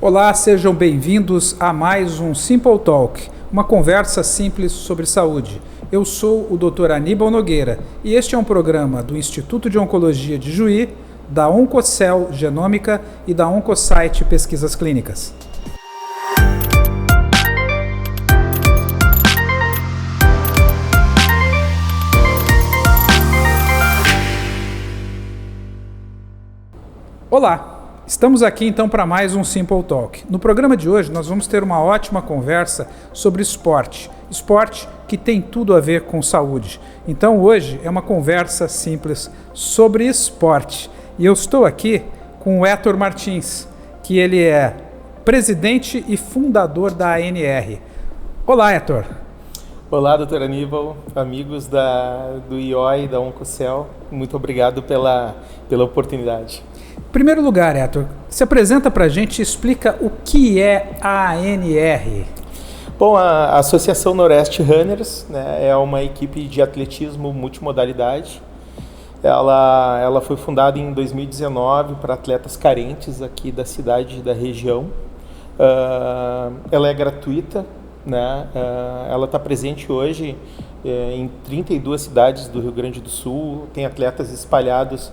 Olá, sejam bem-vindos a mais um Simple Talk, uma conversa simples sobre saúde. Eu sou o Dr. Aníbal Nogueira e este é um programa do Instituto de Oncologia de Juí, da Oncocell Genômica e da Oncosite Pesquisas Clínicas. Olá! Estamos aqui então para mais um Simple Talk. No programa de hoje nós vamos ter uma ótima conversa sobre esporte. Esporte que tem tudo a ver com saúde. Então hoje é uma conversa simples sobre esporte. E eu estou aqui com o Héctor Martins, que ele é presidente e fundador da ANR. Olá, Héctor. Olá, doutor Aníbal, amigos do IOI, da Oncocell. Muito obrigado pela oportunidade. Em primeiro lugar, Héctor, se apresenta para a gente e explica o que é a ANR. Bom, a Associação Noroeste Runners, né, é uma equipe de atletismo multimodalidade. Ela foi fundada em 2019 para atletas carentes aqui da cidade e da região. Ela é gratuita, né? Ela está presente hoje em 32 cidades do Rio Grande do Sul, tem atletas espalhados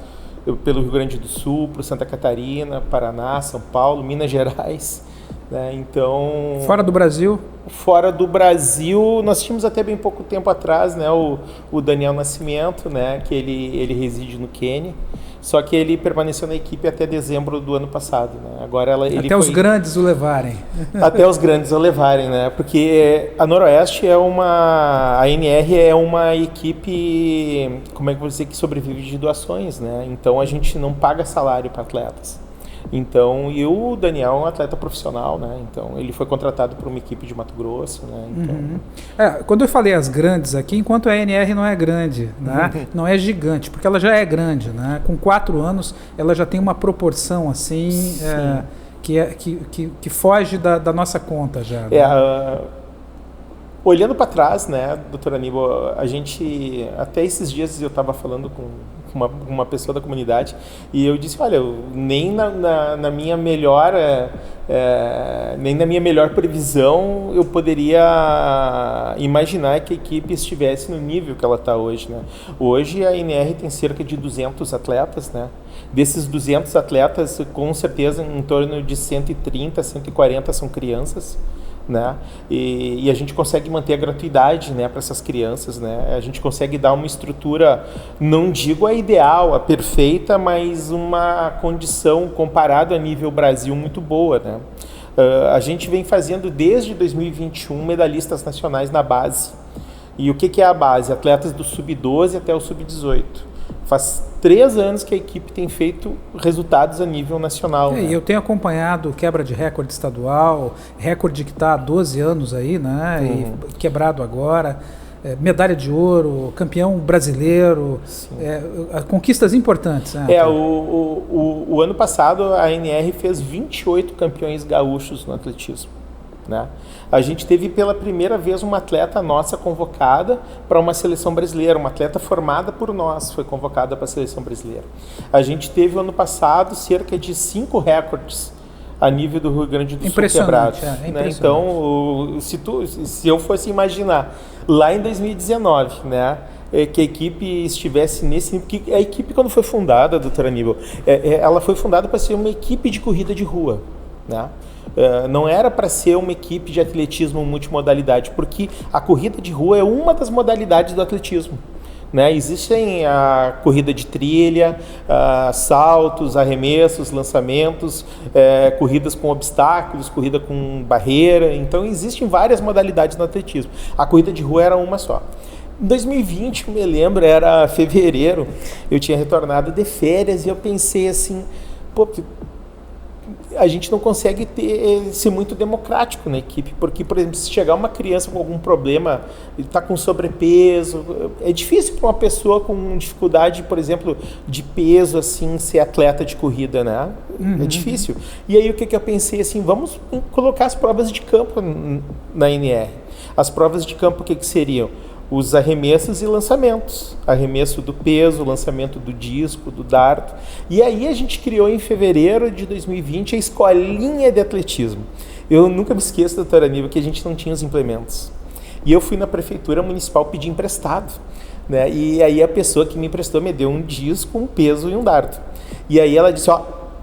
pelo Rio Grande do Sul, para Santa Catarina, Paraná, São Paulo, Minas Gerais, né? Então... Fora do Brasil? Fora do Brasil, nós tínhamos até bem pouco tempo atrás, né, o Daniel Nascimento, né, que ele reside no Quênia, só que ele permaneceu na equipe até dezembro do ano passado, né? Agora até os grandes o levarem. Até os grandes o levarem, né? Porque a Noroeste a ANR é uma equipe, como é que eu vou dizer, que sobrevive de doações, né? Então a gente não paga salário para atletas. Então, e o Daniel é um atleta profissional, né? Então, ele foi contratado por uma equipe de Mato Grosso, né? Então... quando eu falei as grandes aqui, enquanto a ANR não é grande, né? Não é gigante, porque ela já é grande, né? Com 4 anos, ela já tem uma proporção, assim, que foge da nossa conta já. Né? Olhando para trás, né, doutor Aníbal, a gente, até esses dias eu estava falando com uma pessoa da comunidade e eu disse, olha, nem na minha melhor previsão eu poderia imaginar que a equipe estivesse no nível que ela está hoje, né? Hoje a ANR tem cerca de 200 atletas, né? Desses 200 atletas, com certeza em torno de 130, 140 são crianças, né? E a gente consegue manter a gratuidade, né, para essas crianças, né? A gente consegue dar uma estrutura, não digo a ideal, a perfeita, mas uma condição comparado a nível Brasil muito boa, né? A gente vem fazendo desde 2021 medalhistas nacionais na base. E o que é a base? Atletas do sub-12 até o sub-18. Faz 3 anos que a equipe tem feito resultados a nível nacional. Né? Eu tenho acompanhado quebra de recorde estadual, recorde que está há 12 anos aí, né? E quebrado agora, medalha de ouro, campeão brasileiro, conquistas importantes. Né? O ano passado a ANR fez 28 campeões gaúchos no atletismo. Né? A gente teve pela primeira vez uma atleta nossa convocada para uma seleção brasileira, uma atleta formada por nós foi convocada para a seleção brasileira. A gente teve ano passado cerca de 5 recordes a nível do Rio Grande do Sul quebrados. Né? Então, se eu fosse imaginar lá em 2019, né, que a equipe estivesse nesse nível, porque a equipe quando foi fundada, doutor Aníbal, ela foi fundada para ser uma equipe de corrida de rua, né? Não era para ser uma equipe de atletismo multimodalidade, porque a corrida de rua é uma das modalidades do atletismo. Né? Existem a corrida de trilha, saltos, arremessos, lançamentos, corridas com obstáculos, corrida com barreira. Então existem várias modalidades no atletismo. A corrida de rua era uma só. Em 2020, me lembro, era fevereiro, eu tinha retornado de férias e eu pensei assim, a gente não consegue ser muito democrático na equipe, porque, por exemplo, se chegar uma criança com algum problema, ele está com sobrepeso, é difícil para uma pessoa com dificuldade, por exemplo, de peso, assim, ser atleta de corrida, né? É difícil. E aí o que eu pensei, assim, vamos colocar as provas de campo na ANR. As provas de campo, o que seriam? os arremessos e lançamentos. Arremesso do peso, lançamento do disco, do dardo. E aí a gente criou em fevereiro de 2020 a escolinha de atletismo. Eu nunca me esqueço, doutora Aníbal, que a gente não tinha os implementos. E eu fui na prefeitura municipal pedir emprestado, né? E aí a pessoa que me emprestou me deu um disco, um peso e um dardo. E aí ela disse,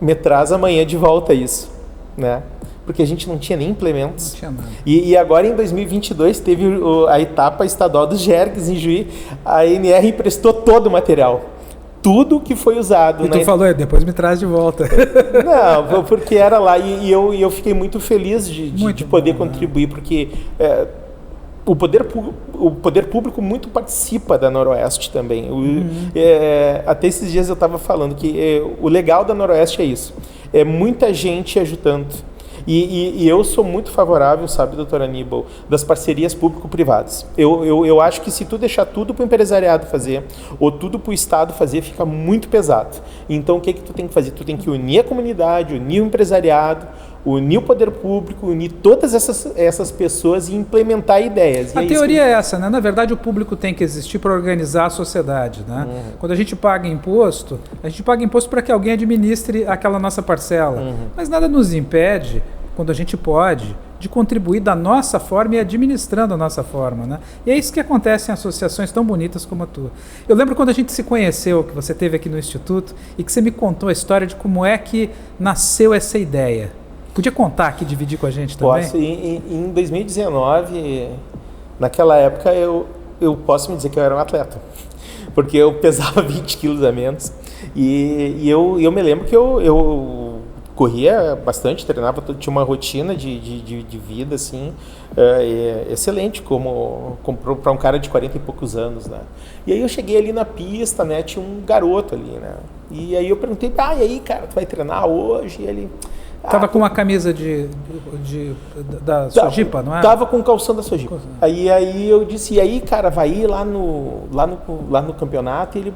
me traz amanhã de volta isso, né? Porque a gente não tinha nem implementos. Não tinha nada. E agora em 2022 teve a etapa estadual dos Jergues em Juí. A NR emprestou todo o material. Tudo que foi usado. E tu falou, depois me traz de volta. Não, porque era lá. E eu fiquei muito feliz de poder contribuir, porque o poder público muito participa da Noroeste também. Até esses dias eu estava falando que o legal da Noroeste é isso. É muita gente ajudando. E eu sou muito favorável, sabe, doutor Aníbal, das parcerias público-privadas. Eu acho que se tu deixar tudo para o empresariado fazer, ou tudo para o Estado fazer, fica muito pesado. Então, o que tu tem que fazer? Tu tem que unir a comunidade, unir o empresariado, unir o poder público, unir todas essas pessoas e implementar ideias. A teoria é essa, né? Na verdade, o público tem que existir para organizar a sociedade, né? Quando a gente paga imposto para que alguém administre aquela nossa parcela. Mas nada nos impede, quando a gente pode, de contribuir da nossa forma e administrando a nossa forma, né? E é isso que acontece em associações tão bonitas como a tua. Eu lembro quando a gente se conheceu, que você esteve aqui no Instituto, e que você me contou a história de como é que nasceu essa ideia. Podia contar aqui, dividir com a gente também? Posso. Em 2019, naquela época, eu posso me dizer que eu era um atleta. Porque eu pesava 20 quilos a menos. E eu me lembro que eu corria bastante, treinava, tinha uma rotina de vida, assim, excelente, como para um cara de 40 e poucos anos, né? E aí eu cheguei ali na pista, né? Tinha um garoto ali, né? E aí eu perguntei, e aí, cara, tu vai treinar hoje? E ele... Tava com uma camisa da Sojipa, não é? Tava com o calção da Sojipa. Aí eu disse, e aí, cara, vai ir lá no campeonato? E ele,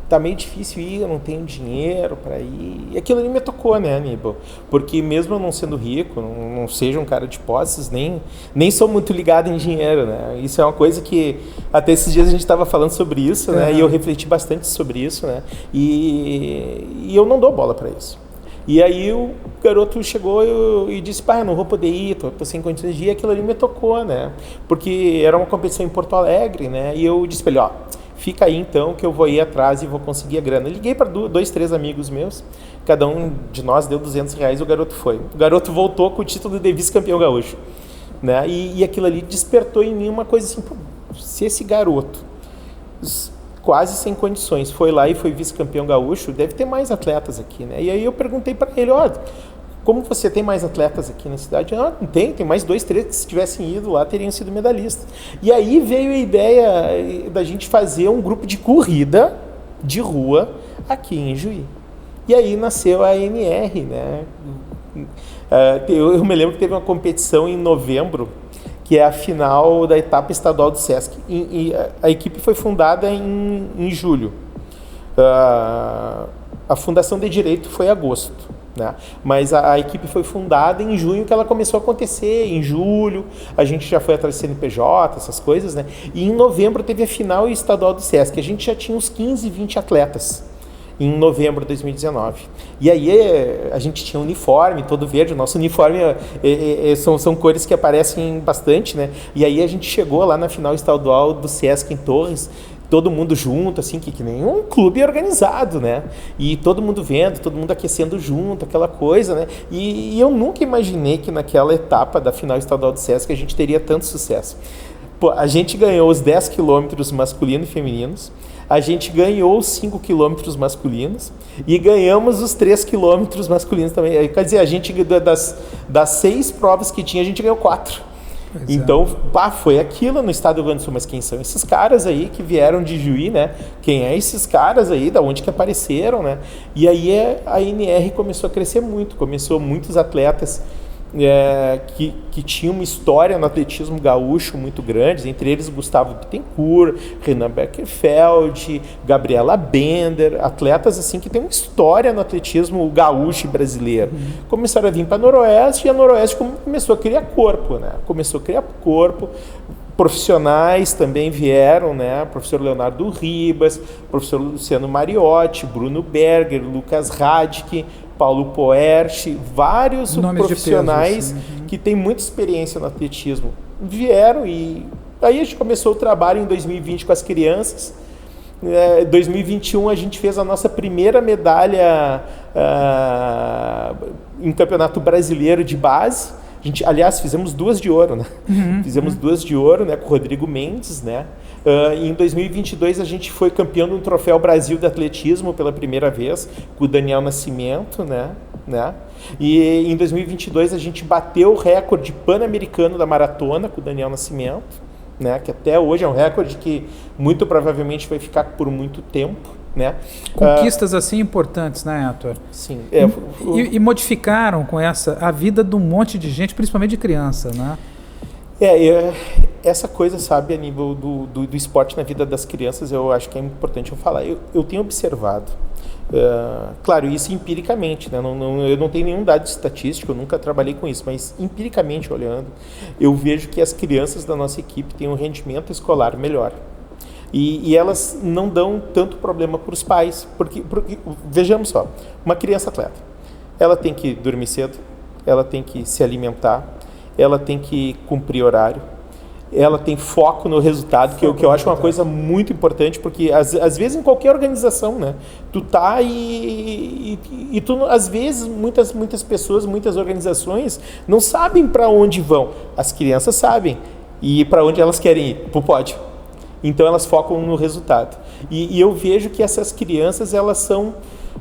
tá meio difícil ir, eu não tenho dinheiro para ir. E aquilo ali me tocou, né, Aníbal? Porque mesmo eu não sendo rico, não seja um cara de posses, nem sou muito ligado em dinheiro, né? Isso é uma coisa que até esses dias a gente estava falando sobre isso, né? E eu refleti bastante sobre isso, né? E eu não dou bola para isso. E aí o garoto chegou e disse, pai, não vou poder ir, tô sem condições de ir. E aquilo ali me tocou, né? Porque era uma competição em Porto Alegre, né? E eu disse para ele, fica aí então que eu vou ir atrás e vou conseguir a grana. Eu liguei para 2, 3 amigos meus, cada um de nós deu R$200 e o garoto foi. O garoto voltou com o título de vice-campeão gaúcho, né? E aquilo ali despertou em mim uma coisa assim, se esse garoto, quase sem condições, foi lá e foi vice-campeão gaúcho, deve ter mais atletas aqui, né? E aí eu perguntei para ele, como você tem mais atletas aqui na cidade? Não tem mais 2, 3 que se tivessem ido lá teriam sido medalhistas. E aí veio a ideia da gente fazer um grupo de corrida de rua aqui em Juí. E aí nasceu a NR, né? Eu me lembro que teve uma competição em novembro, que é a final da etapa estadual do Sesc. E a equipe foi fundada em julho. A fundação de direito foi em agosto, né? Mas a equipe foi fundada em junho, que ela começou a acontecer. Em julho, a gente já foi atrás do CNPJ, essas coisas, né? E em novembro teve a final estadual do Sesc. A gente já tinha uns 15, 20 atletas em novembro de 2019. E aí a gente tinha um uniforme todo verde, o nosso uniforme são cores que aparecem bastante, né? E aí a gente chegou lá na final estadual do Sesc em Torres, todo mundo junto, assim, que nem um clube organizado, né? E todo mundo vendo, todo mundo aquecendo junto, aquela coisa, né? E eu nunca imaginei que naquela etapa da final estadual do Sesc a gente teria tanto sucesso. A gente ganhou os 10 quilômetros masculinos e femininos, a gente ganhou os 5 quilômetros masculinos e ganhamos os 3 quilômetros masculinos também. Quer dizer, a gente, das 6 provas que tinha, a gente ganhou 4. Então, foi aquilo no estado do Rio Grande do Sul. Mas quem são esses caras aí que vieram de Juí, né? Quem é esses caras aí, da onde que apareceram, né? E aí a NR começou a crescer muito, começou muitos atletas que tinham uma história no atletismo gaúcho muito grande, entre eles Gustavo Bittencourt, Renan Beckerfeld, Gabriela Bender, atletas assim que têm uma história no atletismo gaúcho e brasileiro. Começaram a vir para Noroeste e a Noroeste começou a criar corpo, né? Começou a criar corpo, Profissionais também vieram, né? Professor Leonardo Ribas, professor Luciano Mariotti, Bruno Berger, Lucas Radke, Paulo Poerch, vários nomes profissionais de peso, que têm muita experiência no atletismo. Vieram e aí a gente começou o trabalho em 2020 com as crianças. Em 2021 a gente fez a nossa primeira medalha em campeonato brasileiro de base. A gente, aliás, fizemos 2 de ouro, né? Fizemos 2 de ouro, né, com o Rodrigo Mendes, né? Em 2022 a gente foi campeão do Troféu Brasil de Atletismo pela primeira vez, com o Daniel Nascimento, né? E em 2022 a gente bateu o recorde pan-americano da maratona com o Daniel Nascimento, né? Que até hoje é um recorde que muito provavelmente vai ficar por muito tempo. Né? Conquistas assim importantes, né, Héctor? Sim. E modificaram com essa a vida de um monte de gente, principalmente de criança, né? Essa coisa, sabe, a nível do esporte na vida das crianças, eu acho que é importante eu falar. Eu tenho observado, claro, isso empiricamente, né? Eu não tenho nenhum dado estatístico, eu nunca trabalhei com isso, mas empiricamente olhando, eu vejo que as crianças da nossa equipe têm um rendimento escolar melhor. E elas não dão tanto problema para os pais, porque, vejamos só, uma criança atleta, ela tem que dormir cedo, ela tem que se alimentar, ela tem que cumprir horário, ela tem foco no resultado, que eu acho uma coisa muito importante, porque às vezes em qualquer organização, né, tu tá e tu, às vezes, muitas pessoas, muitas organizações não sabem para onde vão, as crianças sabem, e para onde elas querem ir, para o pódio. Então elas focam no resultado. E eu vejo que essas crianças, elas são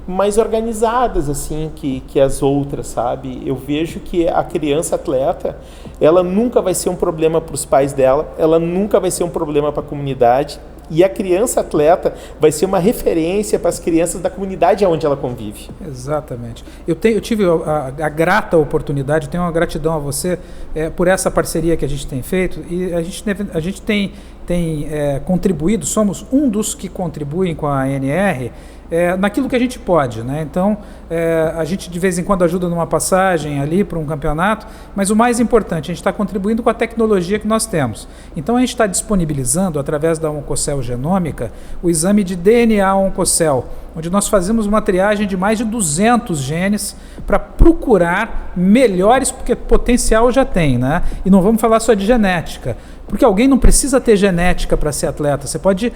mais organizadas assim que as outras, sabe? Eu vejo que a criança atleta, ela nunca vai ser um problema para os pais dela, ela nunca vai ser um problema para a comunidade. E a criança atleta vai ser uma referência para as crianças da comunidade onde ela convive. Exatamente. Eu tive a grata oportunidade, tenho uma gratidão a você por essa parceria que a gente tem feito, e a gente tem contribuído, somos um dos que contribuem com a ANR naquilo que a gente pode, né? Então, a gente de vez em quando ajuda numa passagem ali para um campeonato, mas o mais importante, a gente está contribuindo com a tecnologia que nós temos. Então, a gente está disponibilizando, através da Oncocell Genômica, o exame de DNA Oncocell, onde nós fazemos uma triagem de mais de 200 genes para procurar melhores, porque potencial já tem, né? E não vamos falar só de genética, porque alguém não precisa ter genética para ser atleta, você pode...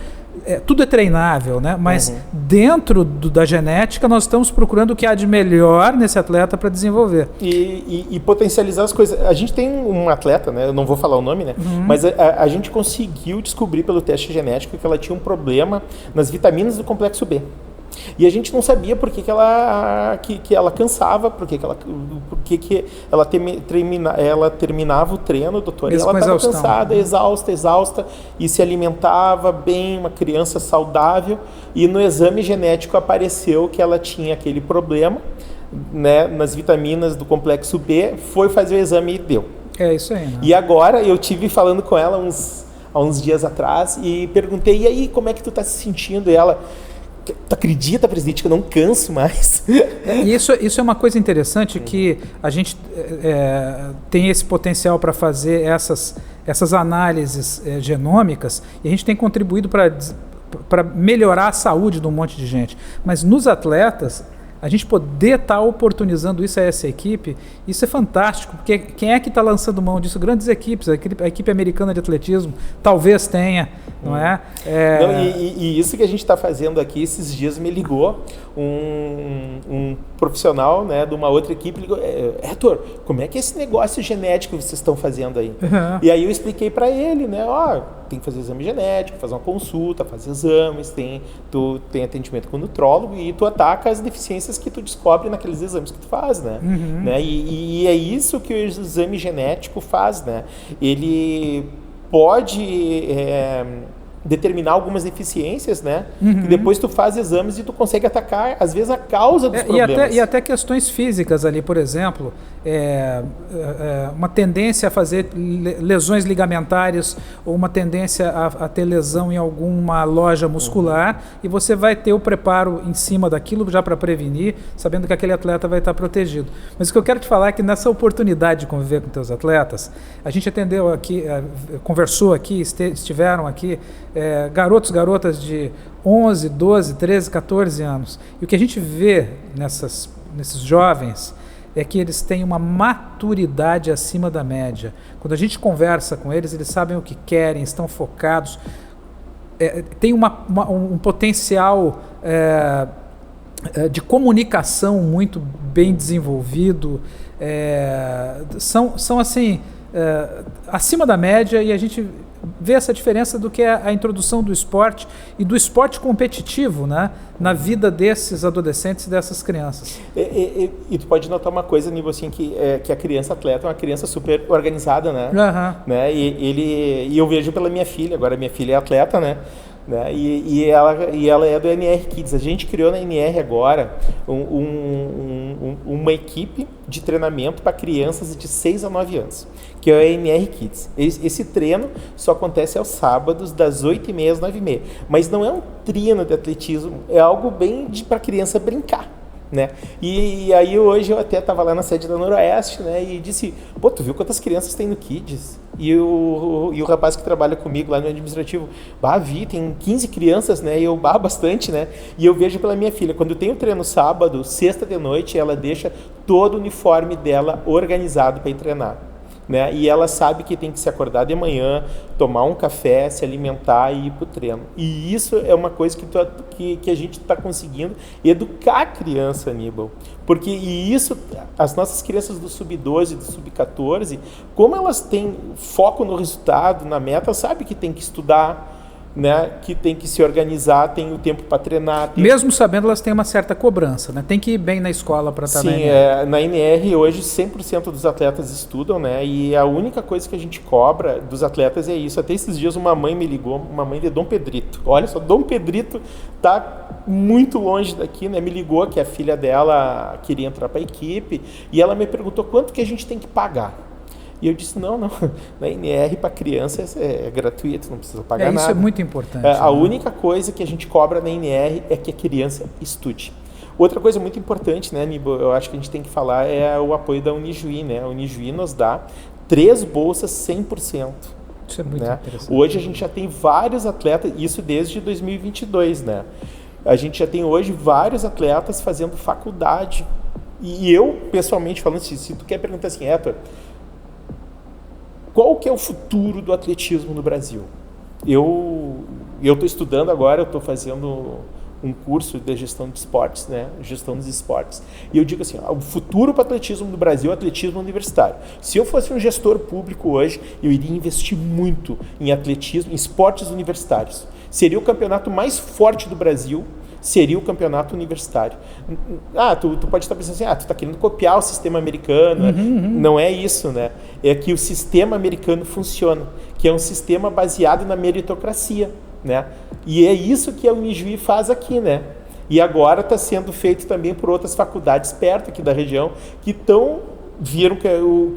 tudo é treinável, né? Mas dentro da genética nós estamos procurando o que há de melhor nesse atleta para desenvolver. E potencializar as coisas. A gente tem um atleta, né? Eu não vou falar o nome, né? Mas a gente conseguiu descobrir pelo teste genético que ela tinha um problema nas vitaminas do complexo B. E a gente não sabia por que ela cansava, por que ela terminava o treino, doutor, e ela estava cansada, exausta, e se alimentava bem, uma criança saudável, e no exame genético apareceu que ela tinha aquele problema, né, nas vitaminas do complexo B, foi fazer o exame e deu. É isso aí, né? E agora eu tive falando com ela há uns dias atrás e perguntei, e aí, como é que tu está se sentindo? E ela... Tu acredita, presidente, que eu não canso mais? Isso é uma coisa interessante, que a gente tem esse potencial para fazer essas análises genômicas, e a gente tem contribuído para melhorar a saúde de um monte de gente. Mas nos atletas, a gente poder estar oportunizando isso a essa equipe, isso é fantástico, porque quem é que está lançando mão disso? Grandes equipes, a equipe americana de atletismo talvez tenha, não é? Não, e isso que a gente está fazendo aqui, esses dias me ligou um profissional, né, de uma outra equipe, ligou, Héctor, como é que é esse negócio genético que vocês estão fazendo aí? E aí eu expliquei para ele, né, tem que fazer exame genético, fazer uma consulta, fazer exames, tu tem atendimento com o nutrólogo e tu ataca as deficiências que tu descobre naqueles exames que tu faz, né? Né? E é isso que o exame genético faz, né? Ele pode determinar algumas deficiências, né? E depois tu faz exames e tu consegue atacar, às vezes, a causa dos problemas. E até questões físicas ali, por exemplo, uma tendência a fazer lesões ligamentares ou uma tendência a ter lesão em alguma loja muscular, e você vai ter o preparo em cima daquilo já para prevenir, sabendo que aquele atleta vai estar protegido. Mas o que eu quero te falar é que nessa oportunidade de conviver com teus atletas, a gente atendeu aqui, conversou aqui, estiveram aqui, garotos, garotas de 11, 12, 13, 14 anos. E o que a gente vê nesses jovens é que eles têm uma maturidade acima da média. Quando a gente conversa com eles, eles sabem o que querem, estão focados, tem um potencial de comunicação muito bem desenvolvido, são assim, acima da média, e a gente vê essa diferença do que é a introdução do esporte e do esporte competitivo, né, na vida desses adolescentes e dessas crianças. E tu pode notar uma coisa, Nível, assim, que a criança atleta é uma criança super organizada, né? Né? E eu vejo pela minha filha, agora minha filha é atleta, né? E ela é do NR Kids. A gente criou na NR agora uma equipe de treinamento para crianças de 6 a 9 anos, que é a NR Kids. Esse treino só acontece aos sábados, das 8h30 às 9h30. Mas não é um treino de atletismo, é algo bem para a criança brincar. Né? E aí hoje eu até estava lá na sede da Noroeste, né? E disse, pô, tu viu quantas crianças tem no Kids? E o rapaz que trabalha comigo lá no administrativo, vi, tem 15 crianças, né? E eu, bastante, né? E eu vejo pela minha filha, quando tem o treino sábado, sexta de noite, ela deixa todo o uniforme dela organizado para ir treinar. Né? E ela sabe que tem que se acordar de manhã, tomar um café, se alimentar e ir para o treino. E isso é uma coisa que a gente está conseguindo educar a criança, Aníbal. Porque isso, as nossas crianças do sub-12, do sub-14, como elas têm foco no resultado, na meta, sabe que tem que estudar, né, que tem que se organizar, tem o tempo para treinar. Mesmo sabendo, elas têm uma certa cobrança, né? Tem que ir bem na escola para estar na NR. Sim, na NR hoje 100% dos atletas estudam, né? E a única coisa que a gente cobra dos atletas é isso. Até esses dias uma mãe me ligou, uma mãe de Dom Pedrito. Olha só, Dom Pedrito tá muito longe daqui, né? Me ligou que a filha dela queria entrar para a equipe e ela me perguntou quanto que a gente tem que pagar. E eu disse, não, na NR para criança é gratuito, não precisa pagar nada. Isso é muito importante. A única coisa que a gente cobra na NR é que a criança estude. Outra coisa muito importante, né, Nibo, eu acho que a gente tem que falar, é o apoio da Unijuí, né? A Unijuí nos dá 3 bolsas 100%. Isso é muito interessante. Hoje a gente já tem vários atletas, isso desde 2022, né? A gente já tem hoje vários atletas fazendo faculdade. E eu, pessoalmente falando, se tu quer perguntar assim, Héctor, qual que é o futuro do atletismo no Brasil? Eu estou estudando agora, eu estou fazendo um curso de gestão de esportes, né? Gestão dos esportes. E eu digo assim, o futuro para o atletismo no Brasil é o atletismo universitário. Se eu fosse um gestor público hoje, eu iria investir muito em atletismo, em esportes universitários. Seria o campeonato mais forte do Brasil, seria o campeonato universitário. Tu pode estar pensando assim, tu está querendo copiar o sistema americano. Não é isso, né? É que o sistema americano funciona, que é um sistema baseado na meritocracia, né? E é isso que a Unijuí faz aqui, né? E agora está sendo feito também por outras faculdades perto aqui da região, que viram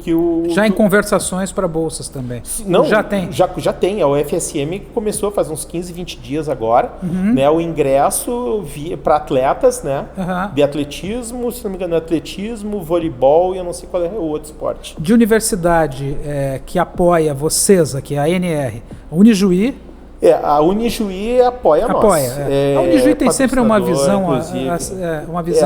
que o... Já em conversações para bolsas também. Não, já tem. Já tem. A UFSM começou faz uns 15, 20 dias agora, né? O ingresso para atletas, né? De atletismo, se não me engano, atletismo, voleibol e eu não sei qual é o outro esporte. De universidade que apoia vocês aqui, a NR, a Unijuí. A Unijuí apoia nós. A Unijuí tem sempre uma visão,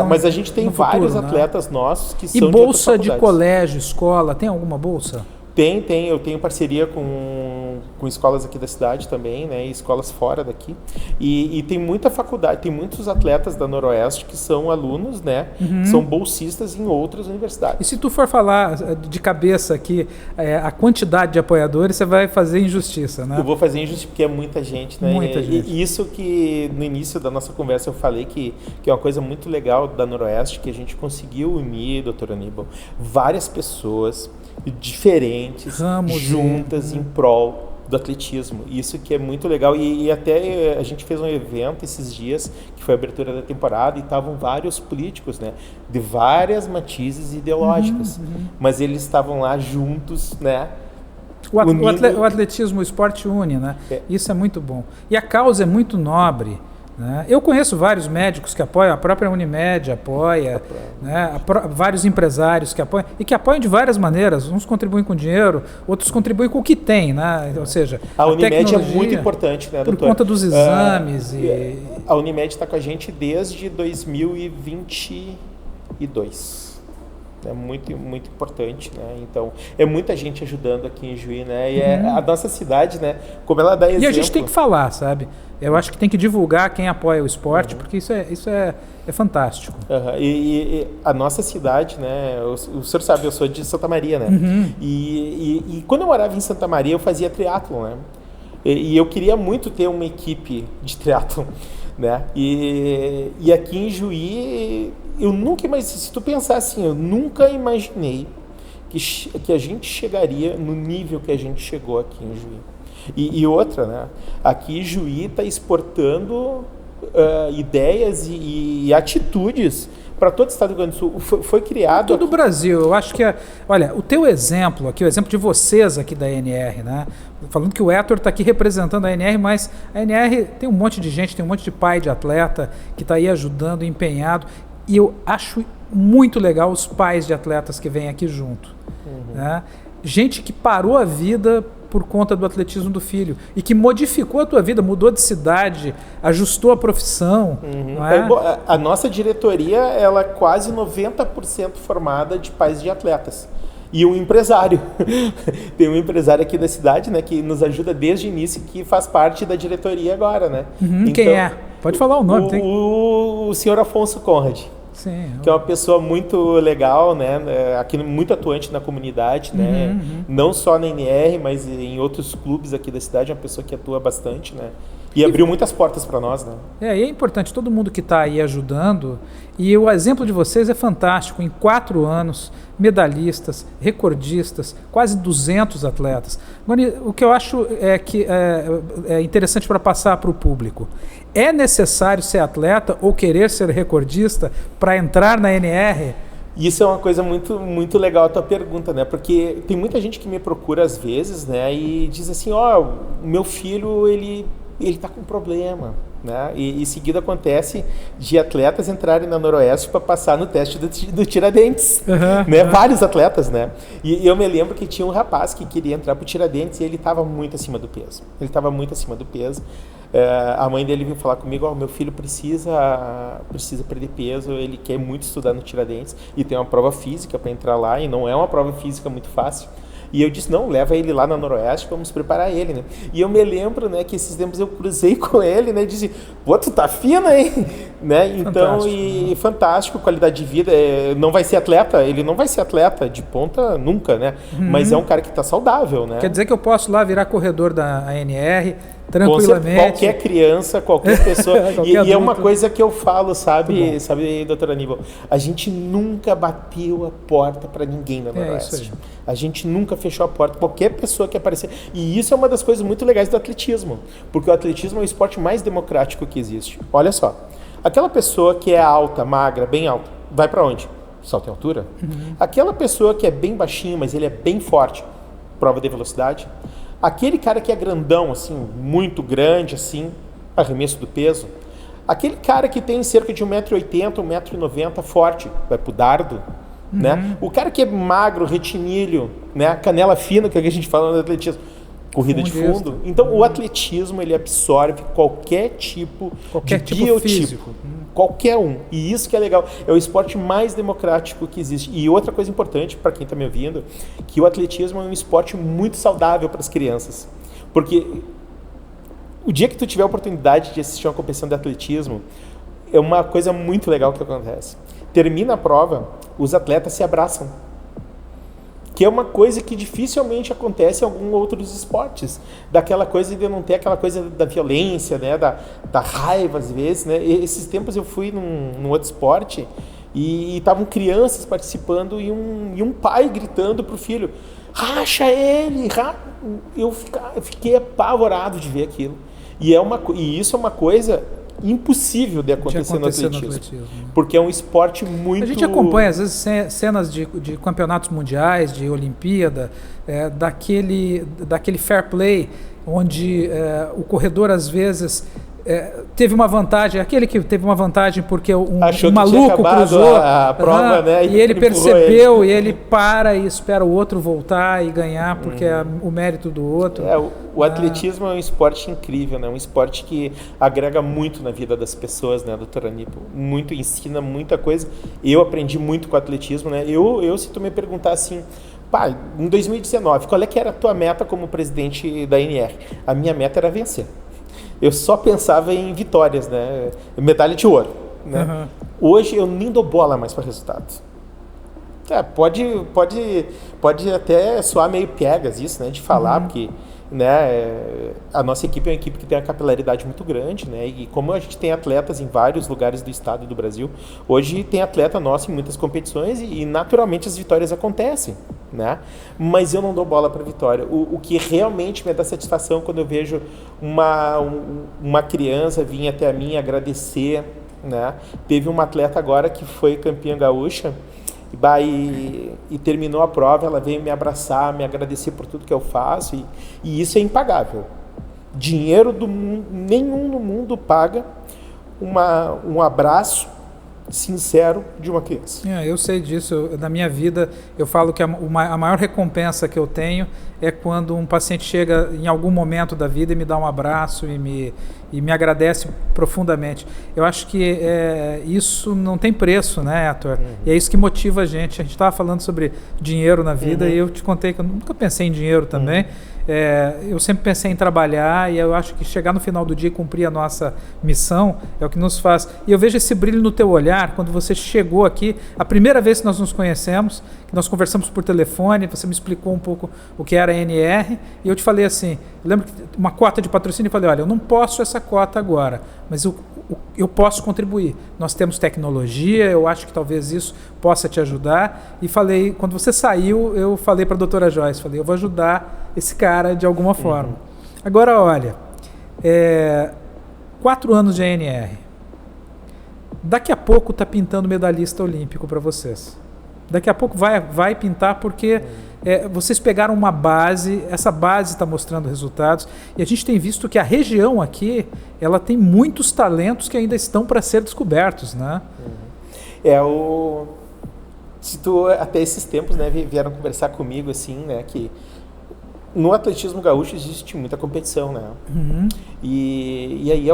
mas a gente tem vários atletas nossos que são de bolsa de colégio, escola, tem alguma bolsa? Tem. Eu tenho parceria com escolas aqui da cidade também, né? E escolas fora daqui. E tem muita faculdade, tem muitos atletas da Noroeste que são alunos, né? São bolsistas em outras universidades. E se tu for falar de cabeça aqui, a quantidade de apoiadores, você vai fazer injustiça, né? Eu vou fazer injustiça porque é muita gente, né? Muita gente. E isso que no início da nossa conversa eu falei que é uma coisa muito legal da Noroeste, que a gente conseguiu unir, doutor Aníbal, várias pessoas diferentes, juntas em prol do atletismo. Isso que é muito legal. E até a gente fez um evento esses dias, que foi a abertura da temporada, e estavam vários políticos, né, de várias matizes ideológicas, mas eles estavam lá juntos, né. O atletismo, o esporte une, né? Isso é muito bom. E a causa é muito nobre. Né? Eu conheço vários médicos que apoiam, a própria Unimed apoia, né? Vários empresários que apoiam, e que apoiam de várias maneiras. Uns contribuem com dinheiro, outros contribuem com o que tem. Né? Ou seja, a Unimed é muito importante, né, doutor? Por conta dos exames. A Unimed está com a gente desde 2022. É muito, muito importante, né? Então, é muita gente ajudando aqui em Juí, né? E a nossa cidade, né? Como ela dá exemplo... E a gente tem que falar, sabe? Eu acho que tem que divulgar quem apoia o esporte, porque isso é fantástico. E a nossa cidade, né? O senhor sabe, eu sou de Santa Maria, né? E quando eu morava em Santa Maria, eu fazia triatlon, né? E eu queria muito ter uma equipe de triatlon, né? E aqui em Juí... Eu nunca, mas se tu pensar assim, eu nunca imaginei que a gente chegaria no nível que a gente chegou aqui em Juí. E outra, né? Aqui Juí está exportando ideias e atitudes para todo o estado do Rio Grande do Sul. Foi criado... Todo o Brasil. Eu acho que... Olha, o teu exemplo aqui, o exemplo de vocês aqui da ANR, né? Falando que o Héctor está aqui representando a ANR, mas a ANR tem um monte de gente, tem um monte de pai de atleta que está aí ajudando, empenhado. E eu acho muito legal os pais de atletas que vêm aqui junto. Né? Gente que parou a vida por conta do atletismo do filho e que modificou a tua vida, mudou de cidade, ajustou a profissão. Não é? A nossa diretoria ela é quase 90% formada de pais de atletas. E um empresário. Tem um empresário aqui da cidade, né, que nos ajuda desde o início, que faz parte da diretoria agora, né? Então, quem é? Pode falar o nome. O senhor Afonso Conrad. Sim, que é uma pessoa muito legal, né? Aqui muito atuante na comunidade, né? Não só na NR, mas em outros clubes aqui da cidade, é uma pessoa que atua bastante, né? E abriu muitas portas para nós, né? E é importante todo mundo que está aí ajudando. E o exemplo de vocês é fantástico. Em 4 anos, medalhistas, recordistas, quase 200 atletas. Agora, o que eu acho é interessante para passar para o público. É necessário ser atleta ou querer ser recordista para entrar na NR? Isso é uma coisa muito, muito legal a tua pergunta, né? Porque tem muita gente que me procura às vezes, né? E diz assim, o meu filho, ele está com problema, né? E em seguida acontece de atletas entrarem na Noroeste para passar no teste do Tiradentes, né? Vários atletas, né? E eu me lembro que tinha um rapaz que queria entrar para o Tiradentes e ele estava muito acima do peso. A mãe dele veio falar comigo, meu filho precisa perder peso, ele quer muito estudar no Tiradentes e tem uma prova física para entrar lá e não é uma prova física muito fácil. E eu disse, não, leva ele lá na Noroeste, vamos preparar ele, né? E eu me lembro, né, que esses tempos eu cruzei com ele, né, e disse, tu tá fina, hein? Né? Então, fantástico. Fantástico, qualidade de vida, não vai ser atleta, ele não vai ser atleta de ponta nunca, né? Mas é um cara que tá saudável, né? Quer dizer que eu posso lá virar corredor da ANR, tranquilamente. Qualquer criança, qualquer pessoa. E é uma coisa que eu falo, sabe, doutora Aníbal? A gente nunca bateu a porta para ninguém na Noroeste. A gente nunca fechou a porta. Qualquer pessoa que aparecer. E isso é uma das coisas muito legais do atletismo. Porque o atletismo é o esporte mais democrático que existe. Olha só. Aquela pessoa que é alta, magra, bem alta, vai para onde? Salto em altura. Aquela pessoa que é bem baixinho, mas ele é bem forte, prova de velocidade. Aquele cara que é grandão, assim, muito grande, assim, arremesso do peso. Aquele cara que tem cerca de 1,80 m, 1,90 m, forte, vai pro dardo, né? O cara que é magro, retinilho, né? Canela fina, que a gente fala no atletismo, corrida de fundo. Então, o atletismo, ele absorve qualquer tipo de biotipo. Qualquer um. E isso que é legal. É o esporte mais democrático que existe. E outra coisa importante, para quem está me ouvindo, que o atletismo é um esporte muito saudável para as crianças. Porque o dia que tu tiver a oportunidade de assistir uma competição de atletismo, é uma coisa muito legal que acontece. Termina a prova, os atletas se abraçam. Que é uma coisa que dificilmente acontece em alguns outros esportes. Daquela coisa de não ter aquela coisa da violência, né? Da raiva, às vezes, né? E esses tempos eu fui num outro esporte e estavam crianças participando e um pai gritando pro filho, racha ele, eu fiquei apavorado de ver aquilo. E isso é uma coisa impossível de acontecer no atletismo. Né? Porque é um esporte muito... A gente acompanha, às vezes, cenas de campeonatos mundiais, de Olimpíada, daquele fair play, onde o corredor, às vezes... teve uma vantagem, aquele que teve uma vantagem porque um maluco cruzou a prova, né, e ele percebeu, e ele para e espera o outro voltar e ganhar porque é o mérito do outro. O atletismo é um esporte incrível, né? Um esporte que agrega muito na vida das pessoas, né, doutora Aníbal? Muito, ensina muita coisa. Eu aprendi muito com o atletismo, né? Se tu me perguntar assim, pai, em 2019, qual é que era a tua meta como presidente da NR? A minha meta era vencer. Eu só pensava em vitórias, né? Medalha de ouro. Né? Uhum. Hoje eu nem dou bola mais para resultados. Pode até soar meio piegas isso, né? De falar, porque né, a nossa equipe é uma equipe que tem uma capilaridade muito grande, né? E como a gente tem atletas em vários lugares do estado e do Brasil, hoje tem atleta nosso em muitas competições e naturalmente as vitórias acontecem. Né? Mas eu não dou bola para vitória. O que realmente me dá satisfação quando eu vejo uma criança vir até mim agradecer, né? Teve uma atleta agora que foi campeã gaúcha e terminou a prova, ela veio me abraçar, me agradecer por tudo que eu faço e isso é impagável. Dinheiro nenhum no mundo paga um abraço sincero de uma criança. Eu sei disso. Na minha vida, eu falo que a maior recompensa que eu tenho é quando um paciente chega em algum momento da vida e me dá um abraço e me agradece profundamente. Eu acho que isso não tem preço, né, Héctor? E é isso que motiva a gente. A gente estava falando sobre dinheiro na vida e eu te contei que eu nunca pensei em dinheiro também. Eu sempre pensei em trabalhar e eu acho que chegar no final do dia e cumprir a nossa missão é o que nos faz. E eu vejo esse brilho no teu olhar quando você chegou aqui, a primeira vez que nós nos conhecemos, que nós conversamos por telefone, você me explicou um pouco o que era a NR e eu te falei assim, eu lembro que uma cota de patrocínio, eu falei, olha, eu não posso essa cota agora, mas eu posso contribuir. Nós temos tecnologia, eu acho que talvez isso possa te ajudar. E falei, quando você saiu, eu falei para a doutora Joyce, eu vou ajudar esse cara de alguma forma. Agora, olha, 4 anos de ANR. Daqui a pouco está pintando medalhista olímpico para vocês. Daqui a pouco vai pintar porque vocês pegaram uma base, essa base está mostrando resultados e a gente tem visto que a região aqui, ela tem muitos talentos que ainda estão para ser descobertos, né? Até esses tempos, né, vieram conversar comigo assim, né, que no atletismo gaúcho existe muita competição, né? E aí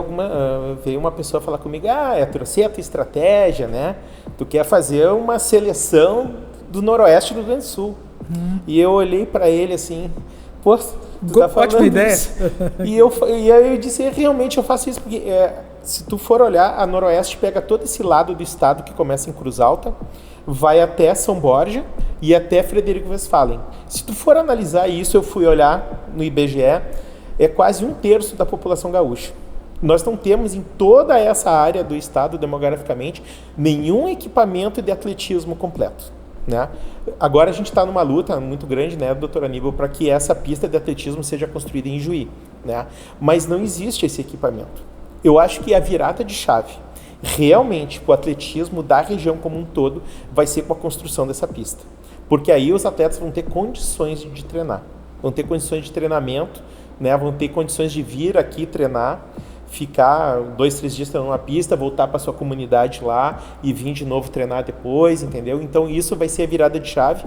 veio uma pessoa falar comigo, Héctor, sei a tua estratégia, né? Tu quer fazer uma seleção do Noroeste do Rio Grande do Sul. E eu olhei para ele assim, pô, tu tá falando ótima ideia. Isso. E aí eu disse, realmente eu faço isso, porque se tu for olhar, a Noroeste pega todo esse lado do estado que começa em Cruz Alta, vai até São Borja e até Frederico Westphalen. Se tu for analisar isso, eu fui olhar no IBGE, é quase 1/3 da população gaúcha. Nós não temos em toda essa área do estado, demograficamente, nenhum equipamento de atletismo completo. Né? Agora a gente está numa luta muito grande, né, doutor Aníbal, para que essa pista de atletismo seja construída em Juí. Né? Mas não existe esse equipamento. Eu acho que a virada de chave realmente o atletismo da região como um todo vai ser com a construção dessa pista. Porque aí os atletas vão ter condições de treinar, vão ter condições de treinamento, né? Vão ter condições de vir aqui treinar, ficar 2, 3 dias treinando uma pista, voltar para sua comunidade lá e vir de novo treinar depois, entendeu? Então isso vai ser a virada de chave.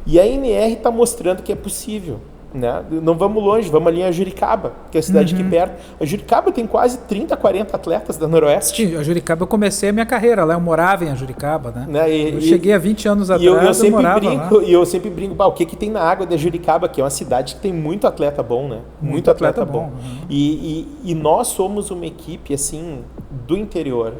E a NR está mostrando que é possível. Né? Não vamos longe, vamos ali em Juricaba, que é a cidade aqui perto. A Juricaba tem quase 30, 40 atletas da Noroeste. A Juricaba, eu comecei a minha carreira lá, eu morava em Juricaba, né? Eu cheguei há 20 anos atrás, eu morava lá. E eu sempre brinco, o que tem na água da Juricaba, que é uma cidade que tem muito atleta bom, né? Muito atleta bom. E nós somos uma equipe, assim, do interior.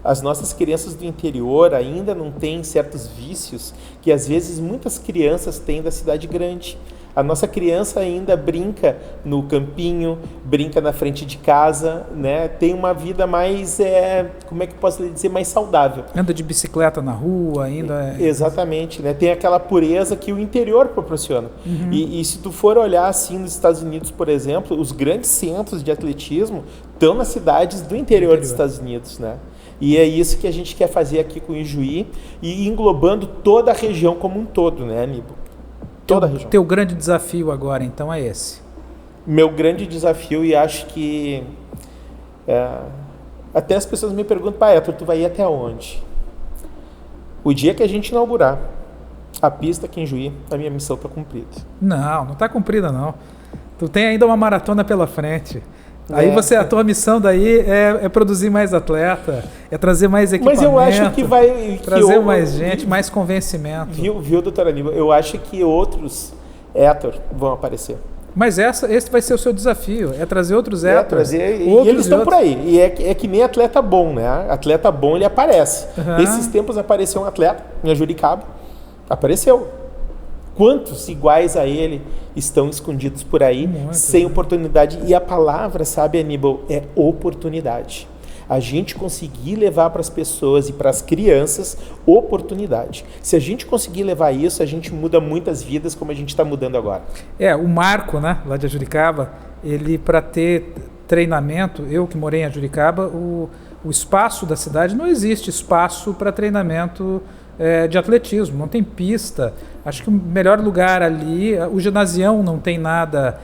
As nossas crianças do interior ainda não têm certos vícios que, às vezes, muitas crianças têm da cidade grande. A nossa criança ainda brinca no campinho, brinca na frente de casa, né? Tem uma vida mais, como é que eu posso dizer, mais saudável. Anda de bicicleta na rua ainda. Exatamente, né? Tem aquela pureza que o interior proporciona. E se tu for olhar assim nos Estados Unidos, por exemplo, os grandes centros de atletismo estão nas cidades do interior dos Estados Unidos, né? E é isso que a gente quer fazer aqui com o Ijuí e englobando toda a região como um todo, né, Aníbal? Toda a região. Teu grande desafio agora, então, é esse? Meu grande desafio, e acho que até as pessoas me perguntam, Héctor, tu vai ir até onde? O dia que a gente inaugurar a pista aqui em Juí, a minha missão está cumprida. Não está cumprida não. Tu tem ainda uma maratona pela frente. Aí a tua missão daí é produzir mais atleta, é trazer mais equipamento. Mas eu acho que vai... trazer mais gente, mais convencimento. Viu, doutor Aníbal? Eu acho que outros Héctor vão aparecer. Mas esse vai ser o seu desafio, é trazer outros Héctor. E eles estão por aí. E é que nem atleta bom, né? Atleta bom, ele aparece. Esses tempos apareceu um atleta em Juricaba. Apareceu. Quantos iguais a ele estão escondidos por aí, sem oportunidade? E a palavra, sabe, Aníbal, é oportunidade. A gente conseguir levar para as pessoas e para as crianças oportunidade. Se a gente conseguir levar isso, a gente muda muitas vidas, como a gente está mudando agora. O Marco, né, lá de Juricaba, ele, para ter treinamento, eu que morei em Juricaba, o espaço da cidade, não existe espaço para treinamento de atletismo, não tem pista. Acho que o melhor lugar ali, o ginasião não tem nada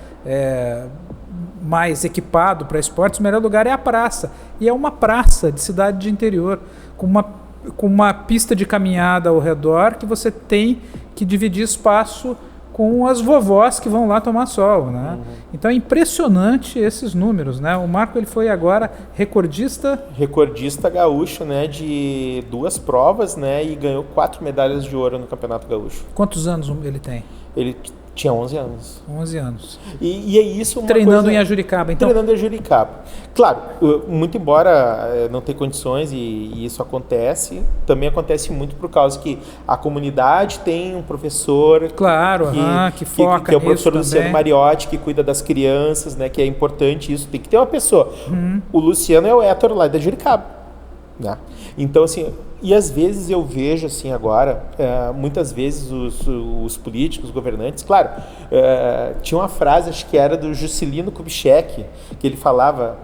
mais equipado para esportes, o melhor lugar é a praça. E é uma praça de cidade de interior, com uma pista de caminhada ao redor que você tem que dividir espaço com as vovós que vão lá tomar sol, né? Então é impressionante esses números, né? O Marco, ele foi agora recordista gaúcho, né, de 2 provas, né, e ganhou 4 medalhas de ouro no Campeonato Gaúcho. Quantos anos ele tem? Ele tinha 11 anos. 11 anos. E é isso uma treinando coisa... em Ajuricaba, então? Treinando em Ajuricaba. Claro, muito embora não tenha condições e isso acontece, também acontece muito por causa que a comunidade tem um professor... Claro, que foca que é o professor nisso Luciano também. Mariotti, que cuida das crianças, né, que é importante isso. Tem que ter uma pessoa. O Luciano é o Héctor lá da Ajuricaba, né? Então, assim... E às vezes eu vejo assim agora, muitas vezes os políticos, os governantes, claro, tinha uma frase, acho que era do Juscelino Kubitschek, que ele falava,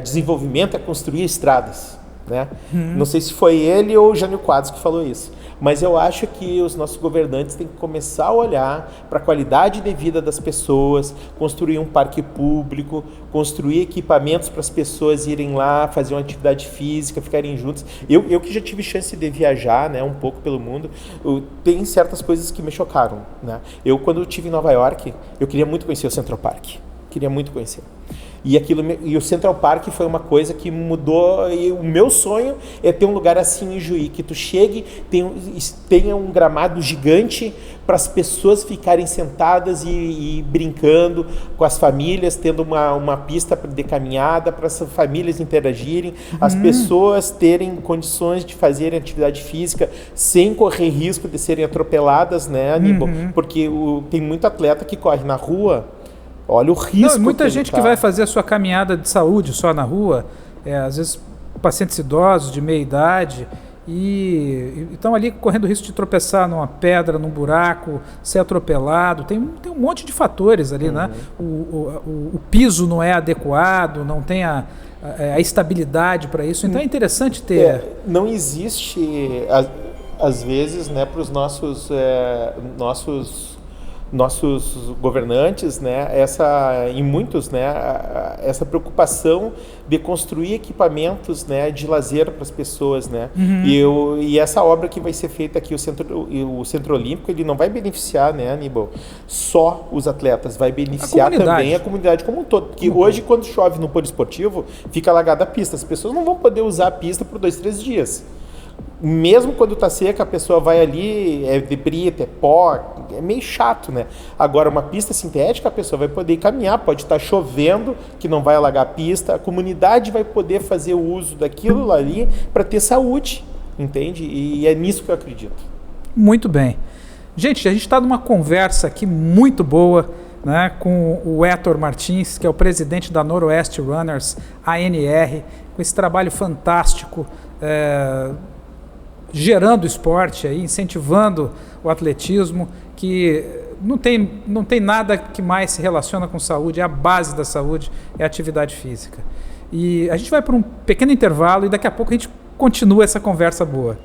desenvolvimento é construir estradas, né? Não sei se foi ele ou o Jânio Quadros que falou isso, mas eu acho que os nossos governantes têm que começar a olhar para a qualidade de vida das pessoas, construir um parque público, construir equipamentos para as pessoas irem lá, fazer uma atividade física, ficarem juntos. Eu que já tive chance de viajar, né, um pouco pelo mundo, tem certas coisas que me chocaram, né? Quando eu estive em Nova York, eu queria muito conhecer o Central Park. Queria muito conhecer. E o Central Park foi uma coisa que mudou, e o meu sonho é ter um lugar assim em Juí, que tu chegue, tenha um gramado gigante para as pessoas ficarem sentadas e brincando com as famílias, tendo uma pista de caminhada para as famílias interagirem, as pessoas terem condições de fazerem atividade física sem correr risco de serem atropeladas, né, Aníbal? Porque tem muito atleta que corre na rua. Olha o risco. Muita gente que vai fazer a sua caminhada de saúde só na rua, às vezes pacientes idosos de meia idade, e estão ali correndo o risco de tropeçar numa pedra, num buraco, ser atropelado. Tem um monte de fatores ali, né? O piso não é adequado, não tem a estabilidade para isso. Então é interessante ter... Não existe, às vezes, né, para os nossos governantes, né, em muitos, né, essa preocupação de construir equipamentos, né, de lazer para as pessoas, né, e essa obra que vai ser feita aqui, o Centro Olímpico, ele não vai beneficiar, né, Aníbal, só os atletas, vai beneficiar também a comunidade como um todo, porque hoje, quando chove no poliesportivo, fica alagada a pista, as pessoas não vão poder usar a pista por 2-3 dias. Mesmo quando está seca, a pessoa vai ali, é de brita, é pó, é meio chato, né? Agora, uma pista sintética, a pessoa vai poder caminhar, pode estar chovendo, que não vai alagar a pista, a comunidade vai poder fazer o uso daquilo ali para ter saúde, entende? E é nisso que eu acredito. Muito bem. Gente, a gente está numa conversa aqui muito boa, né, com o Héctor Martins, que é o presidente da Noroeste Runners, ANR, com esse trabalho fantástico, gerando esporte, aí, incentivando o atletismo, que não tem nada que mais se relaciona com saúde, é a base da saúde, é a atividade física. E a gente vai para um pequeno intervalo e daqui a pouco a gente continua essa conversa boa.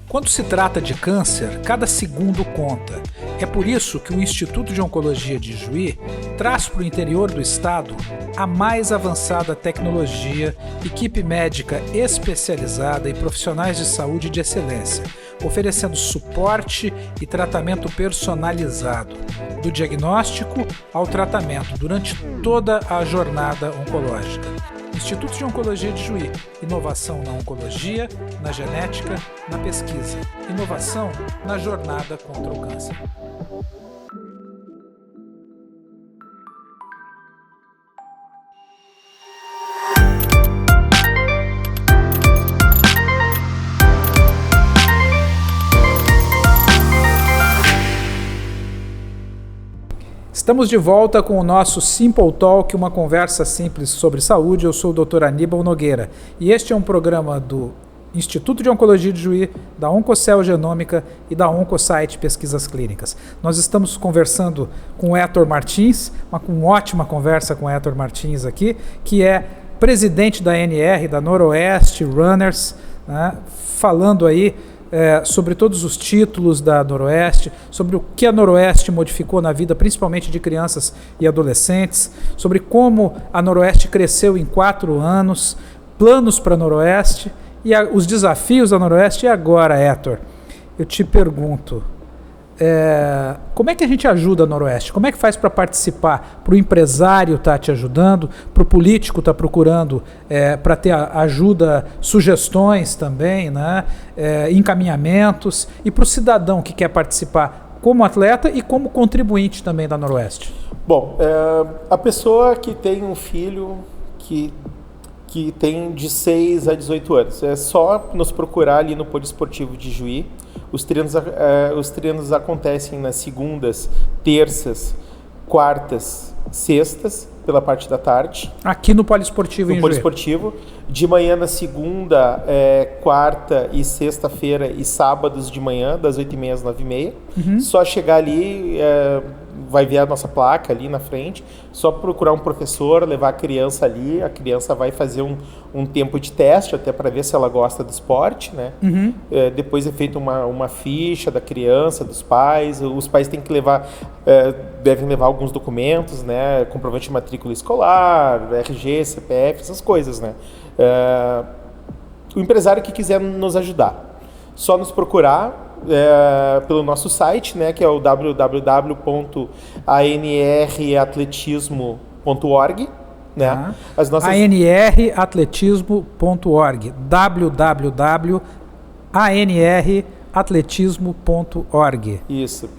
Quando se trata de câncer, cada segundo conta. É por isso que o Instituto de Oncologia de Juí traz para o interior do estado a mais avançada tecnologia, equipe médica especializada e profissionais de saúde de excelência, oferecendo suporte e tratamento personalizado, do diagnóstico ao tratamento durante toda a jornada oncológica. Instituto de Oncologia de Juí. Inovação na oncologia, na genética, na pesquisa. Inovação na jornada contra o câncer. Estamos de volta com o nosso Simple Talk, uma conversa simples sobre saúde. Eu sou o Dr. Aníbal Nogueira e este é um programa do Instituto de Oncologia de Juí, da Oncocell Genômica e da Oncosite Pesquisas Clínicas. Nós estamos conversando com o Héctor Martins, uma ótima conversa com o Héctor Martins aqui, que é presidente da ANR, da Noroeste Runners, né, falando aí sobre todos os títulos da Noroeste, sobre o que a Noroeste modificou na vida, principalmente de crianças e adolescentes, sobre como a Noroeste cresceu em 4 anos, planos para a Noroeste e os desafios da Noroeste. E agora, Héctor, eu te pergunto, como é que a gente ajuda a Noroeste? Como é que faz para participar? Para o empresário estar te ajudando, para o político estar procurando para ter ajuda, sugestões também, né? Encaminhamentos, e para o cidadão que quer participar como atleta e como contribuinte também da Noroeste? Bom, a pessoa que tem um filho que tem de 6 a 18 anos, é só nos procurar ali no Poliesportivo de Juí. Os treinos acontecem nas segundas, terças, quartas, sextas, pela parte da tarde. Aqui no Poliesportivo em Juí? No Poliesportivo. De manhã na segunda, quarta e sexta-feira e sábados de manhã, das 8h30 às 9h30. Uhum. Só chegar ali, vai ver a nossa placa ali na frente, só procurar um professor, levar a criança ali, a criança vai fazer um tempo de teste, até para ver se ela gosta do esporte, né? Uhum. Depois é feita uma ficha da criança, dos pais, os pais têm que levar, devem levar alguns documentos, né? Comprovante de matrícula escolar, RG, CPF, essas coisas, né? O empresário que quiser nos ajudar, só nos procurar pelo nosso site, né, que é o www.anratletismo.org, né? As nossas anratletismo.org, www.anratletismo.org. Isso.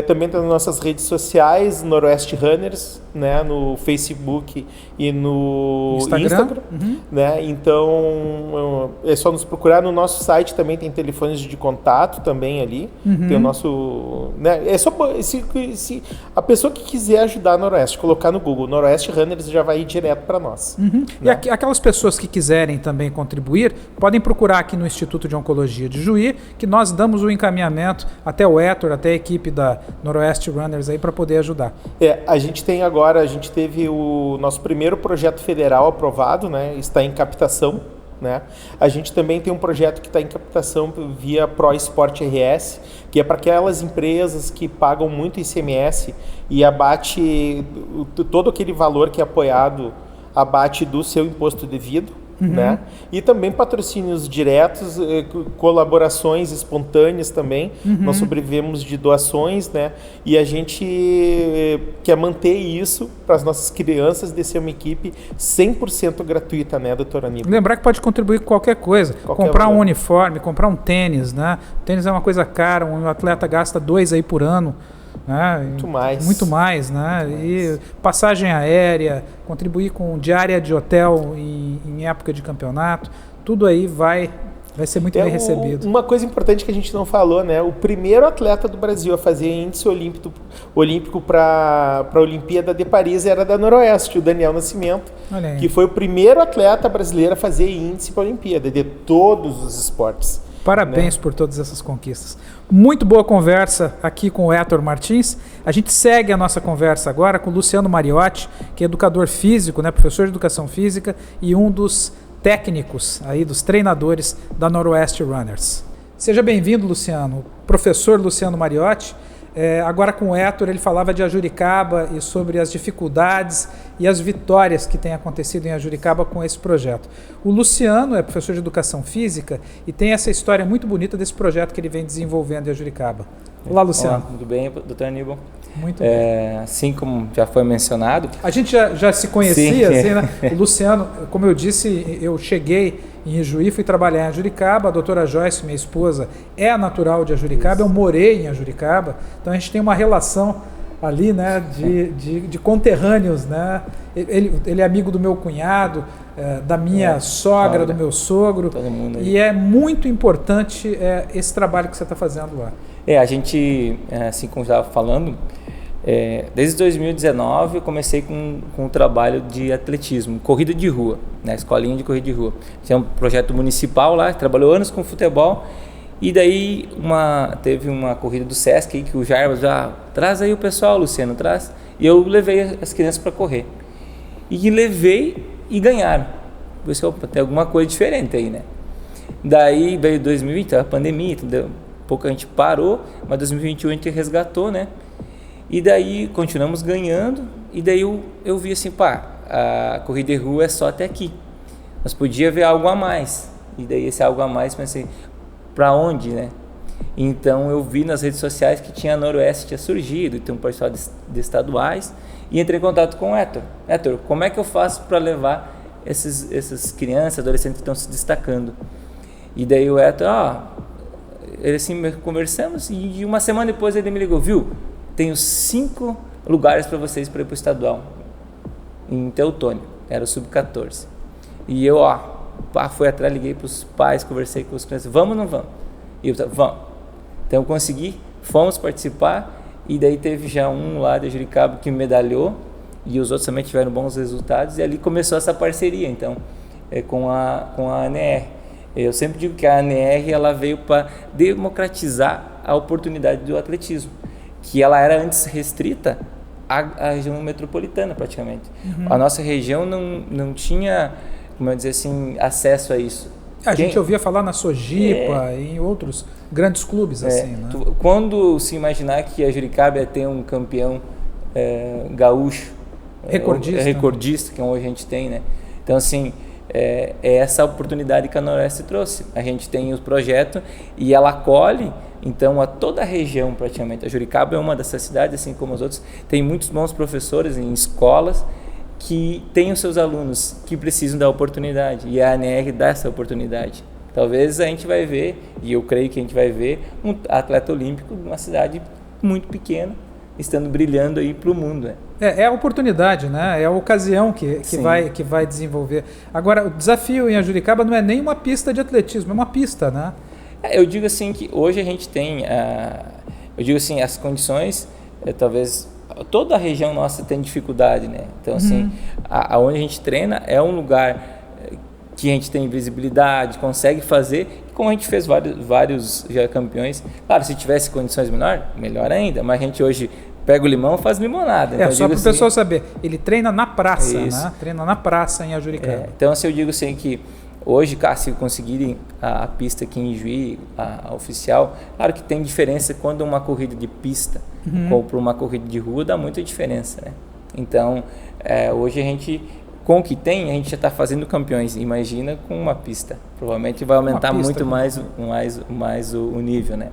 Também tem nas nossas redes sociais, Noroeste Runners, né, no Facebook e no Instagram. Uhum. Né? Então, é só nos procurar. No nosso site também tem telefones de contato também ali. Uhum. Tem o nosso... Né, é só se a pessoa que quiser ajudar a Noroeste, colocar no Google Noroeste Runners, já vai ir direto para nós. Uhum. Né? E aquelas pessoas que quiserem também contribuir, podem procurar aqui no Instituto de Oncologia de Juí, que nós damos o encaminhamento até o Héctor, até a equipe da Noroeste Runners aí para poder ajudar. A gente teve o nosso primeiro projeto federal aprovado, né? Está em captação, né? A gente também tem um projeto que está em captação via ProEsport RS, que é para aquelas empresas que pagam muito ICMS e abate todo aquele valor que é apoiado, abate do seu imposto devido. Uhum. Né? E também patrocínios diretos, colaborações espontâneas também. Uhum. Nós sobrevivemos de doações, né? E a gente quer manter isso para as nossas crianças, de ser uma equipe 100% gratuita, né, doutor Aníbal? Lembrar que pode contribuir com qualquer coisa. Comprar um uniforme, comprar um tênis, né? O tênis é uma coisa cara, um atleta gasta 2 aí por ano. né? Muito mais, né? E passagem aérea, contribuir com diária de hotel em época de campeonato, tudo aí vai ser muito bem recebido. Uma coisa importante que a gente não falou, né? O primeiro atleta do Brasil a fazer índice olímpico para a Olimpíada de Paris era da Noroeste, o Daniel Nascimento, que foi o primeiro atleta brasileiro a fazer índice para a Olimpíada, de todos os esportes. Parabéns, né, por todas essas conquistas. Muito boa conversa aqui com o Héctor Martins. A gente segue a nossa conversa agora com o Luciano Mariotti, que é educador físico, né, professor de educação física e um dos técnicos, aí, dos treinadores da Noroeste Runners. Seja bem-vindo, Luciano. Professor Luciano Mariotti. Agora com o Héctor, ele falava de Ajuricaba e sobre as dificuldades e as vitórias que têm acontecido em Ajuricaba com esse projeto. O Luciano é professor de educação física e tem essa história muito bonita desse projeto que ele vem desenvolvendo em Ajuricaba. Olá, Luciano. Olá, tudo bem, doutor Aníbal? Muito bem. Assim como já foi mencionado... A gente já se conhecia, assim, né? O Luciano, como eu disse, eu cheguei em Ijuí, fui trabalhar em Ajuricaba, a doutora Joyce, minha esposa, é natural de Ajuricaba, eu morei em Ajuricaba, então a gente tem uma relação ali, né, de conterrâneos, né? Ele é amigo do meu cunhado, da minha sogra, do meu sogro, todo mundo aí. E é muito importante esse trabalho que você está fazendo lá. A gente, assim como estava falando, desde 2019 eu comecei com o trabalho de atletismo, corrida de rua, né, escolinha de corrida de rua. Tinha um projeto municipal lá, trabalhou anos com futebol, e daí teve uma corrida do Sesc aí, que o Jarbas já traz aí o pessoal, Luciano, traz, e eu levei as crianças para correr. E levei e ganharam. Por isso que tem alguma coisa diferente aí, né? Daí veio 2020, a pandemia, entendeu? Pouco a gente parou, mas 2021 a gente resgatou, né? E daí continuamos ganhando, e daí eu vi assim, a corrida de rua é só até aqui. Mas podia haver algo a mais. E daí esse algo a mais, pensei, para onde, né? Então eu vi nas redes sociais que tinha a Noroeste, tinha surgido, tem um pessoal de estaduais, e entrei em contato com o Héctor. Héctor, como é que eu faço para levar essas crianças, adolescentes que estão se destacando? E daí o Héctor, ele assim, conversamos, e uma semana depois ele me ligou, viu? Tenho 5 lugares para vocês para ir para o estadual, em Teutônio, era o sub-14. E eu, fui atrás, liguei para os pais, conversei com os crianças, vamos ou não vamos? E eu, vamos. Então eu consegui, fomos participar, e daí teve já um lá de Ajuricaba que medalhou, e os outros também tiveram bons resultados, e ali começou essa parceria, então, com a ANR. Eu sempre digo que a ANR ela veio para democratizar a oportunidade do atletismo, que ela era antes restrita à região metropolitana praticamente. Uhum. A nossa região não tinha, como eu dizer assim, acesso a isso. A gente ouvia falar na Sojipa e em outros grandes clubes assim, né? Quando se imaginar que a Juricaba ia ter um campeão gaúcho, recordista, que hoje a gente tem, né? Então assim, é essa oportunidade que a Noroeste trouxe. A gente tem o projeto e ela acolhe, então, a toda a região praticamente. A Juricaba é uma dessas cidades, assim como as outras, tem muitos bons professores em escolas que têm os seus alunos que precisam da oportunidade, e a ANR dá essa oportunidade. Talvez a gente vai ver, e eu creio que a gente vai ver, um atleta olímpico de uma cidade muito pequena, estando brilhando aí para o mundo. Né? É a oportunidade, né? É a ocasião que vai desenvolver. Agora, o desafio em Ajuricaba não é nem uma pista de atletismo, é uma pista, né? Eu digo assim que hoje a gente tem, as condições, talvez toda a região nossa tem dificuldade, né? Então assim, aonde a gente treina é um lugar que a gente tem visibilidade, consegue fazer, como a gente fez vários já campeões. Claro, se tivesse condições melhor ainda, mas a gente hoje pega o limão e faz limonada. Então, só para o pessoal saber, ele treina na praça, né? Treina na praça em Ajuricaba. Então assim, eu digo assim que hoje, se conseguirem a pista aqui em Juí, a oficial, claro que tem diferença quando uma corrida de pista ou para uma corrida de rua, dá muita diferença, né? Então, hoje a gente, com o que tem, a gente já está fazendo campeões. Imagina com uma pista. Provavelmente vai aumentar muito mais o nível, né?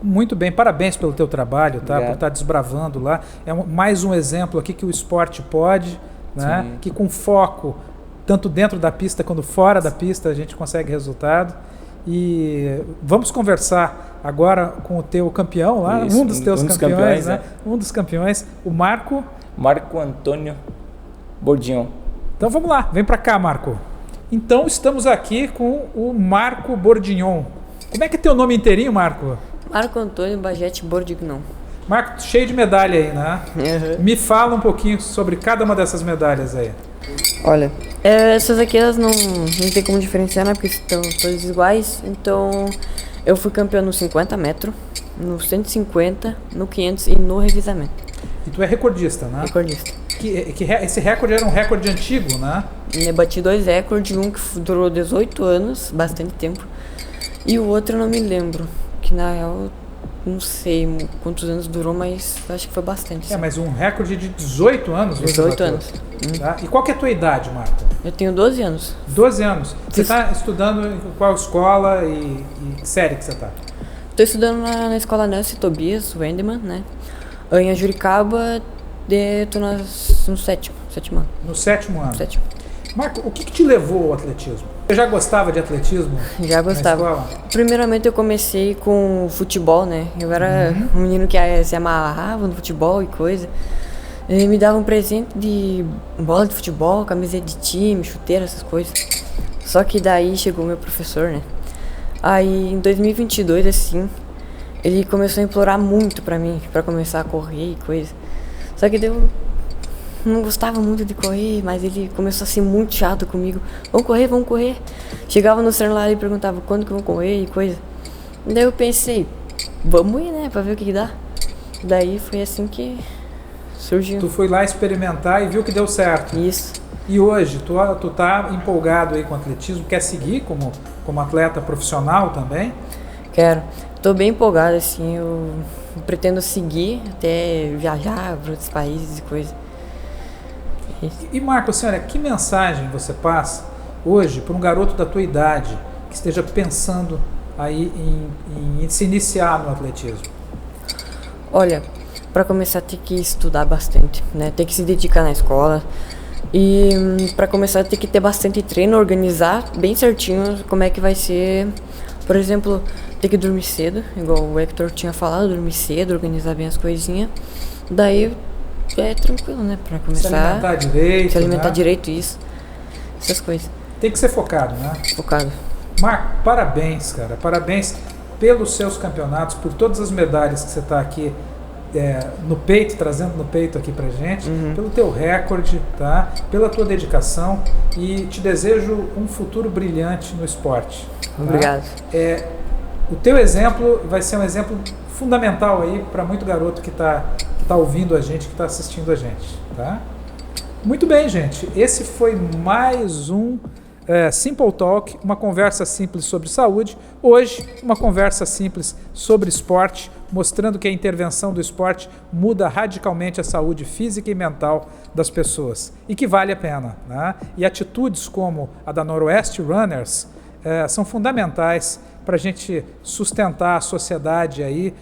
Muito bem, parabéns pelo teu trabalho, tá? Por estar desbravando lá. É mais um exemplo aqui que o esporte pode, né? Que com foco, tanto dentro da pista quanto fora da pista, a gente consegue resultado. E vamos conversar agora com o teu campeão lá, Isso, um dos teus campeões, né? é. Um dos campeões, o Marco Antônio Bordignon. Então vamos lá, vem para cá, Marco. Então estamos aqui com o Marco Bordignon. Como é que é teu nome inteirinho, Marco? Marco Antônio Bagete Bordignon. Marco, cheio de medalha aí, né? Uhum. Me fala um pouquinho sobre cada uma dessas medalhas aí. Olha, essas aqui elas não tem como diferenciar, né? Porque estão todas iguais. Então eu fui campeão no 50 metros, no 150, no 500 e no revezamento. E tu é recordista, né? Recordista. Esse recorde era um recorde antigo, né? Eu bati 2 recordes, um que durou 18 anos, bastante tempo. E o outro eu não me lembro, que na real não sei quantos anos durou, mas acho que foi bastante. Mas um recorde de 18 anos. 18 anos. Tá? E qual que é a tua idade, Marco? Eu tenho 12 anos. 12 anos. Você está estudando em qual escola e que série que você está? Estou estudando na escola Nelson Tobias Wendemann, né? Em Juricaba, estou no sétimo ano. No 7º ano. Sétimo. Marco, o que te levou ao atletismo? Você já gostava de atletismo? Já gostava. Na escola? Primeiramente eu comecei com futebol, né? Eu era um menino que se amarrava no futebol e coisa. Ele me dava um presente de bola de futebol, camiseta de time, chuteira, essas coisas. Só que daí chegou meu professor, né? Aí em 2022, assim, ele começou a implorar muito pra mim, pra começar a correr e coisa. Só que eu não gostava muito de correr, mas ele começou a ser muito chato comigo. Vamos correr. Chegava no celular e perguntava quando que eu vou correr e coisa. Daí eu pensei, vamos ir, né, pra ver o que dá. Daí foi assim que surgiu. Tu foi lá experimentar e viu que deu certo. Isso. E hoje, tu tá empolgado aí com o atletismo? Quer seguir como atleta profissional também? Quero. Tô bem empolgada, assim, eu pretendo seguir até viajar para outros países e coisa. E Marco, senhora, que mensagem você passa hoje para um garoto da tua idade que esteja pensando aí em se iniciar no atletismo? Olha, para começar tem que estudar bastante, né? Tem que se dedicar na escola e para começar tem que ter bastante treino, organizar bem certinho como é que vai ser. Por exemplo, tem que dormir cedo, igual o Hector tinha falado, dormir cedo, organizar bem as coisinhas. Daí é tranquilo, né? Pra começar. Se alimentar direito. Se alimentar né? direito, isso. Essas coisas. Tem que ser focado, né? Focado. Marco, parabéns, cara. Parabéns pelos seus campeonatos, por todas as medalhas que você está aqui no peito, trazendo no peito aqui pra gente, pelo teu recorde, tá? Pela tua dedicação e te desejo um futuro brilhante no esporte. Tá? Obrigado. O teu exemplo vai ser um exemplo fundamental aí para muito garoto que tá ouvindo a gente, que está assistindo a gente, tá? Muito bem, gente. Esse foi mais um Simple Talk, uma conversa simples sobre saúde. Hoje, uma conversa simples sobre esporte, mostrando que a intervenção do esporte muda radicalmente a saúde física e mental das pessoas e que vale a pena, né? E atitudes como a da Noroeste Runners são fundamentais para a gente sustentar a sociedade aí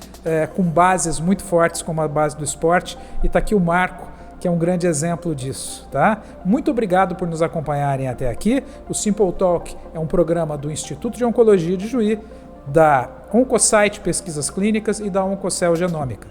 com bases muito fortes como a base do esporte. E está aqui o Marco, que é um grande exemplo disso, tá? Muito obrigado por nos acompanharem até aqui. O Simple Talk é um programa do Instituto de Oncologia de Juí, da Oncosite Pesquisas Clínicas e da Oncocell Genômica.